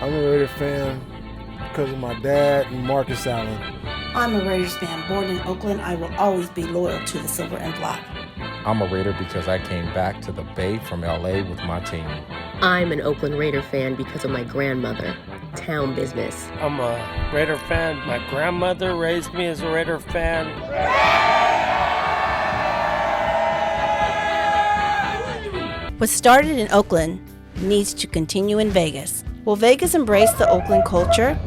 I'm a Raider fan because of my dad and Marcus Allen. I'm a Raiders fan. Born in Oakland, I will always be loyal to the silver and black. I'm a Raider because I came back to the Bay from LA with my team. I'm an Oakland Raider fan because of my grandmother. Town business. I'm a Raider fan. My grandmother raised me as a Raider fan. What started in Oakland needs to continue in Vegas. Will Vegas embrace the Oakland culture?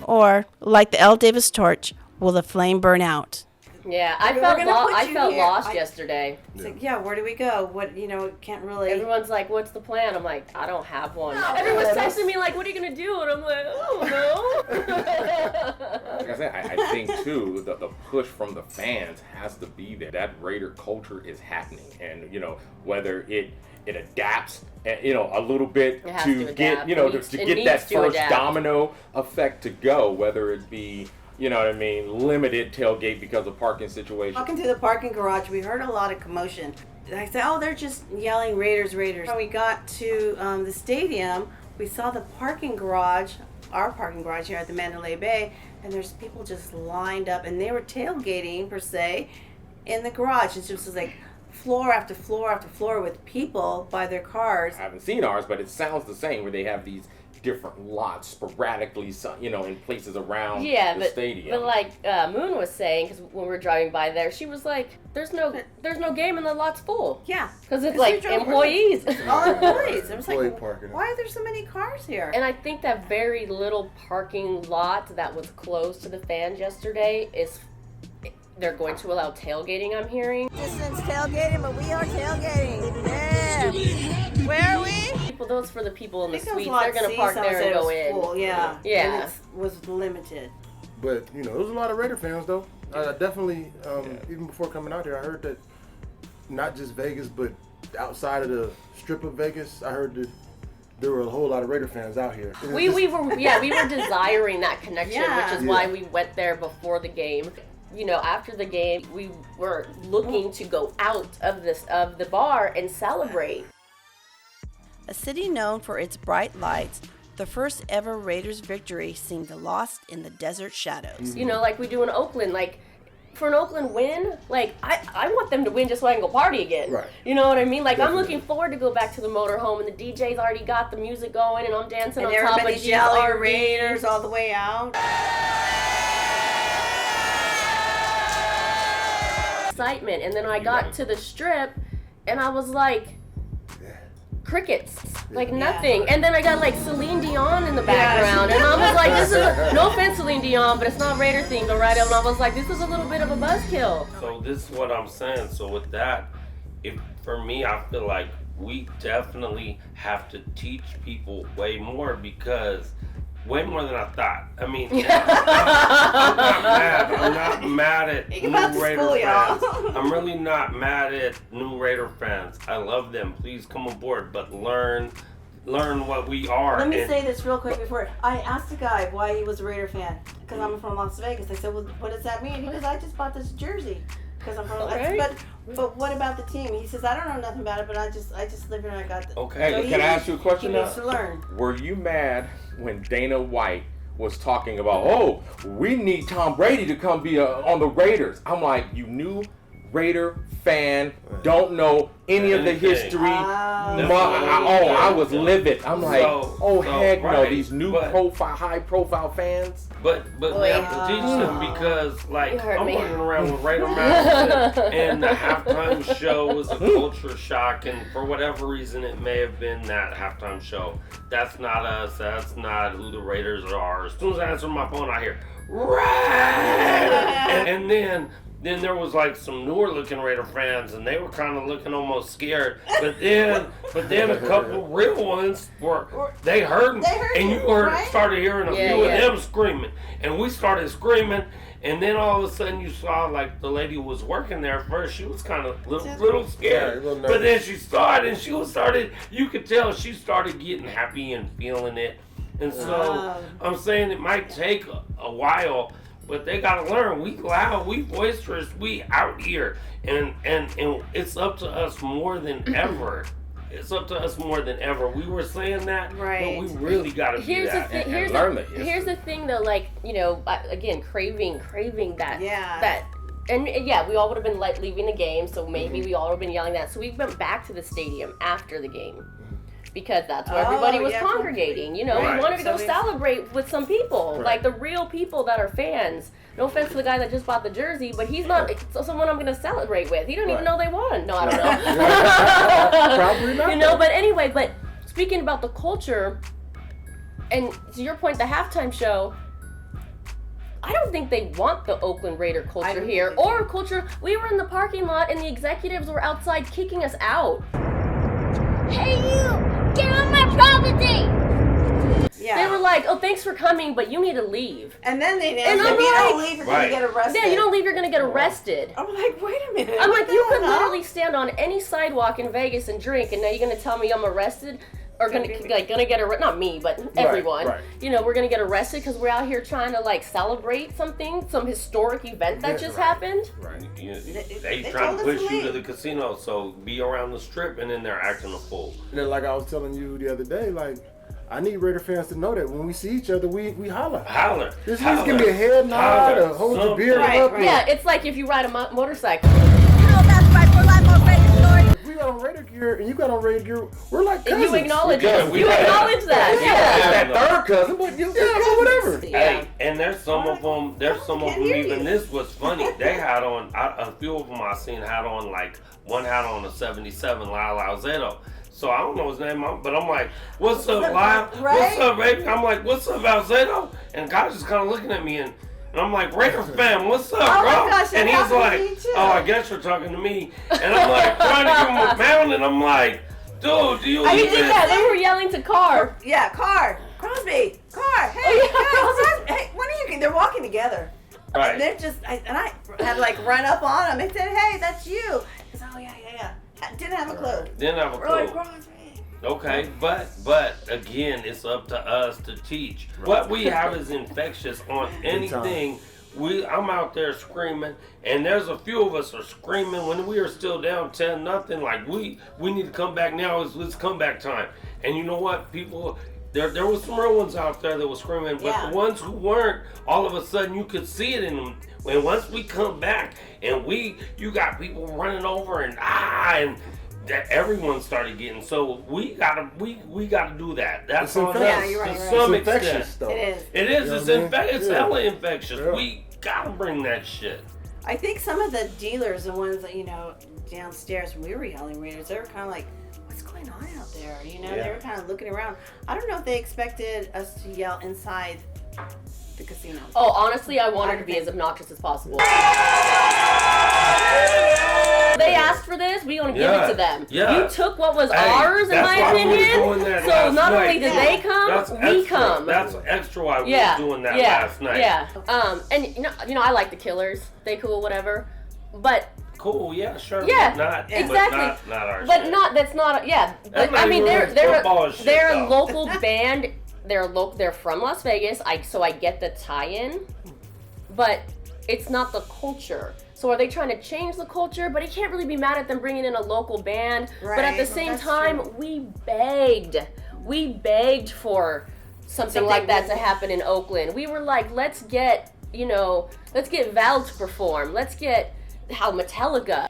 Or, like the L. Davis torch, will the flame burn out? Yeah, I felt lost yesterday. It's like, yeah, where do we go? What, can't really... Everyone's like, what's the plan? I'm like, I don't have one. Everyone's texting me like, what are you going to do? And I'm like, oh, no. Like I said, I think, too, the push from the fans has to be there. That Raider culture is happening. And, whether it adapts, a little bit to get, to get that first domino effect to go, whether it be... limited tailgate because of parking situation. Walking through the parking garage, we heard a lot of commotion. I said, oh, they're just yelling Raiders, Raiders. When we got to the stadium, we saw the parking garage, our parking garage here at the Mandalay Bay, and there's people just lined up, and they were tailgating, per se, in the garage. It just was like floor after floor after floor with people by their cars. I haven't seen ours, but it sounds the same, where they have these different lots sporadically, in places around the stadium. But like Moon was saying, because when we were driving by there, she was like, "There's no game and the lot's full." Yeah, because it's like employees. All employees. It was Employee like, parking. why are there so many cars here? And I think that very little parking lot that was closed to the fans yesterday they're going to allow tailgating, I'm hearing. Distance tailgating, but we are tailgating. Yeah. Where are we? Those for the people in the suites. They're going to park there and go in. Full, yeah. Yeah. And it was limited. But, there was a lot of Raider fans, though. I definitely, even before coming out here, I heard that not just Vegas, but outside of the strip of Vegas, I heard that there were a whole lot of Raider fans out here. We were desiring that connection, which is why we went there before the game. After the game, we were looking to go out of the bar and celebrate. A city known for its bright lights, the first ever Raiders victory seemed lost in the desert shadows. Like we do in Oakland, like for an Oakland win, like I want them to win just so I can go party again. Right. You know what I mean? Like Definitely. I'm looking forward to go back to the motorhome, and the DJ's already got the music going, and I'm dancing And on top of everybody's G's yelling RV. Raiders all the way out. Excitement, and then I got to the strip, and I was like, crickets, like nothing. And then I got like Celine Dion in the background, and I was like, this is no offense Celine Dion, but it's not Raider themed, alright? And I was like, this is a little bit of a buzzkill. So this is what I'm saying. So with that, for me, I feel like we definitely have to teach people way more, because way more than I thought. I mean, I'm not mad at new Raider fans. I'm really not mad at new Raider fans. I love them. Please come aboard, but learn what we are. Let me say this real quick before. I asked a guy why he was a Raider fan, because I'm from Las Vegas. I said, well, what does that mean? He goes, I just bought this jersey because I'm from But what about the team? He says, I don't know nothing about it, but I just live here and I got the... Okay, So can I ask you a question he now? needs to learn. Were you mad when Dana White was talking about, we need Tom Brady to come be on the Raiders? I'm like, you knew Raider fan, don't know any of the history. I was livid. I'm like, heck no, these new high profile fans. But we have to teach them, because like I'm running around with Raider masks, and the halftime show was a culture shock, and for whatever reason it may have been that halftime show. That's not us. That's not who the Raiders are. As soon as I answer my phone, I hear Raiders, and then there was like some newer looking Raider fans, and they were kind of looking almost scared. But then a couple real ones they heard and you started hearing a few of them screaming, and we started screaming. And then all of a sudden you saw like the lady who was working there first, she was kind of little scared. But then she saw it, and you could tell she started getting happy and feeling it. And so I'm saying it might take a while, but they gotta learn. We loud, we boisterous, we out here, and it's up to us more than ever it's up to us more than ever. We were saying that, Right. but we really got to do Here's the that. thing. Here's the thing, though. Like, you know, again, craving that. Yeah. That. And yeah, we all would have been like leaving the game, so maybe we all would have been yelling that. So we went back to the stadium after the game because that's where everybody was congregating. You know, Right. we wanted to go celebrate with some people, like the real people that are fans. No offense to the guy that just bought the jersey, but he's not someone I'm going to celebrate with. He don't even know they won. No, I don't know. Probably not. You know, but anyway, but speaking about the culture, and to your point, the halftime show. I don't think they want the Oakland Raider culture here or culture. We were in the parking lot and the executives were outside kicking us out. Hey you! Get on my property! Yeah. They were like, "Oh, thanks for coming, but you need to leave." And then they And announced, I'm if you don't like- leave, you're going to get arrested. Yeah, you don't leave, you're gonna get arrested. I'm like, wait a minute. I'm what like, the you could hell? literally stand on any sidewalk in Vegas and drink, and now you're gonna tell me I'm arrested? Or gonna get arrested? Not me, but everyone. right. You know, we're gonna get arrested because we're out here trying to like celebrate something, some historic event that just happened. Right. They trying told to us push to you to leave. the casino, so be around the strip, and then they're acting a fool. And then, like I was telling you the other day, like, I need Raider fans to know that when we see each other, we holler. Holler. Just give me a head nod or hold your beer up. Right. Yeah, it's like if you ride a motorcycle. You know that's right, we're like more famous story. If we got on Raider gear and you got on Raider gear, we're like And cousins. you acknowledge Yeah, it. we You got it. acknowledge that. It's Yeah. that third cousin, but you but whatever. Yeah. Hey, and there's some of them. There's some of Can't them. hear Even you. this was funny. They had on a few of them. I seen had on like one had on a '77 Lyle Alzado. So I don't know his name, but I'm like, "What's up, Lyle? Right? What's up, baby?" I'm like, "What's up, Alzado?" And guys just kind of looking at me and I'm like, "Raider fam, what's up, Oh my bro?" gosh, that and he's happened to like, me too. "Oh, I guess you're talking to me." And I'm like trying to give him a pound, and I'm like, "Dude, do you You even?" did that. They were yelling to Carr. Yeah, Crosby, hey, Oh, yeah. hey, when are you? They're walking together. Right. And they're just, I had to like run up on them and said, hey, that's you. He said, oh yeah. I didn't have a clue. Didn't have a We're like, clue. Crosby. Okay, but again, it's up to us to teach. What we have is infectious on anything. I'm out there screaming, and there's a few of us are screaming when we are still down 10-0. Like we need to come back now. It's comeback time. And you know what, people. There was some real ones out there that were screaming, but Yeah. the ones who weren't, all of a sudden you could see it in them. When once we come back and you got people running over and that everyone started getting. So we gotta do that. That's on us Yeah, you're right, to right. some It's infectious, extent. though. It is. It is. You know It's what I mean? infectious. It's Yeah. hella infectious. Yeah. We gotta bring that shit. I think some of the dealers, the ones that, downstairs when we were yelling Raiders, they were kind of like, what's going on out there? They were kind of looking around. I don't know if they expected us to yell inside the casino. Oh, honestly, I wanted to be as obnoxious as possible. They asked for this, we gonna give it to them. Yeah. You took what was Hey, ours, in that's my why we was opinion. doing that So last not night. only did they come, That's we extra. come. That's extra why we Yeah, was doing that yeah, last night. yeah. And I like the Killers. They cool, whatever. But Cool, yeah, sure. Yeah, but not, exactly. But not our But shit. not that's not yeah. That's But not I mean even they're football shit, they're a though. local band. They're from Las Vegas. So I get the tie-in, but it's not the culture. So are they trying to change the culture? But he can't really be mad at them bringing in a local band. But at the Right, same that's time, true. we begged for something like that to happen in Oakland. We were like, let's get Val to perform. Let's get how Metallica.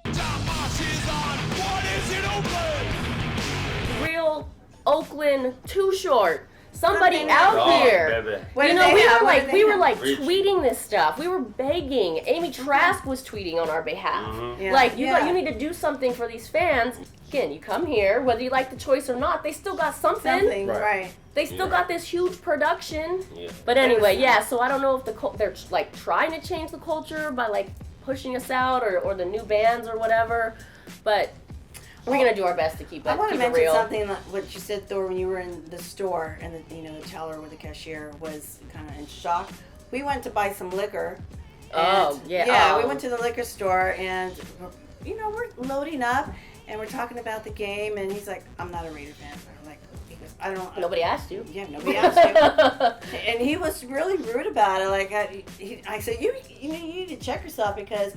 Real Oakland Too Short. Somebody Something out Oh, here. baby. What You did know, they we have? were What like did they have? Reach. tweeting this stuff. We were begging. Amy Trask was tweeting on our behalf. Yeah. Like you Yeah. need to do something for these fans. Again, you come here, whether you like the choice or not, they still got something. Something, Right. right. They still got this huge production. Yeah. But anyway, yeah. So I don't know if they're like trying to change the culture by like pushing us out or the new bands or whatever. But we're gonna do our best to keep I want to keep it mention real. something like what you said, Thor, when you were in the store and the teller or the cashier was kind of in shock. We went to buy some liquor. Oh, and- yeah. Yeah, we Oh. went to the liquor store and we're loading up and we're talking about the game and he's like, I'm not a Raider fan. I'm like, he goes, I don't. Nobody asked you. Yeah, nobody asked you. And he was really rude about it. Like I said, you need to check yourself because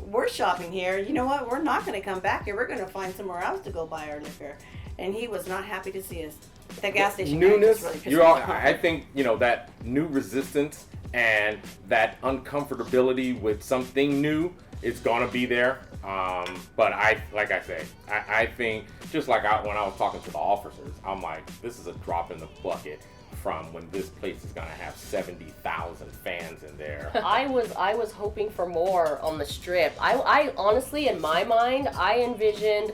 we're shopping here. You know what? We're not going to come back here. We're going to find somewhere else to go buy our liquor. and he was not happy to see us. The gas station newness. really pissed me off. I think that new resistance and that uncomfortability with something new, it's gonna be there. But like I say, I think just like when I was talking to the officers, I'm like, this is a drop in the bucket from when this place is gonna have 70,000 fans in there. I was hoping for more on the strip. I honestly, in my mind, I envisioned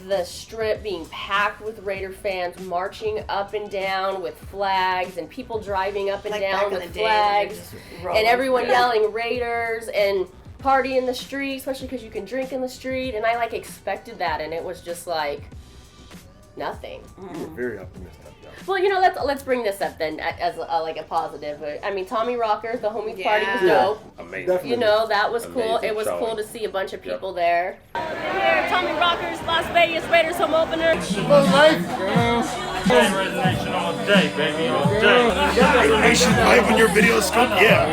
the strip being packed with Raider fans marching up and down with flags and people driving up and Like down back in with the day when they flags just rolled. and everyone yelling Raiders and party in the street, especially because you can drink in the street. And I like expected that, and it was just like nothing. You were very optimistic. Well, let's bring this up then as like a positive. I mean, Tommy Rockers, the homies party was Yeah. dope. Amazing. Definitely. That was cool. Amazing It was showing. cool to see a bunch of people there. Here, Tommy Rockers, Las Vegas Raiders home opener. Resignation all day, baby, all day. Nation live on your video scope, yeah.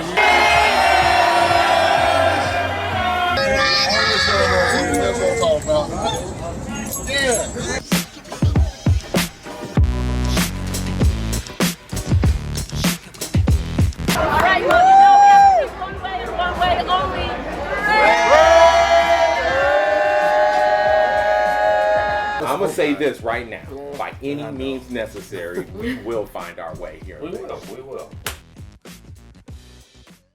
All right, well, we have to pick one way and one way only. I'm gonna say this right now. By any means necessary, we will find our way here. We will.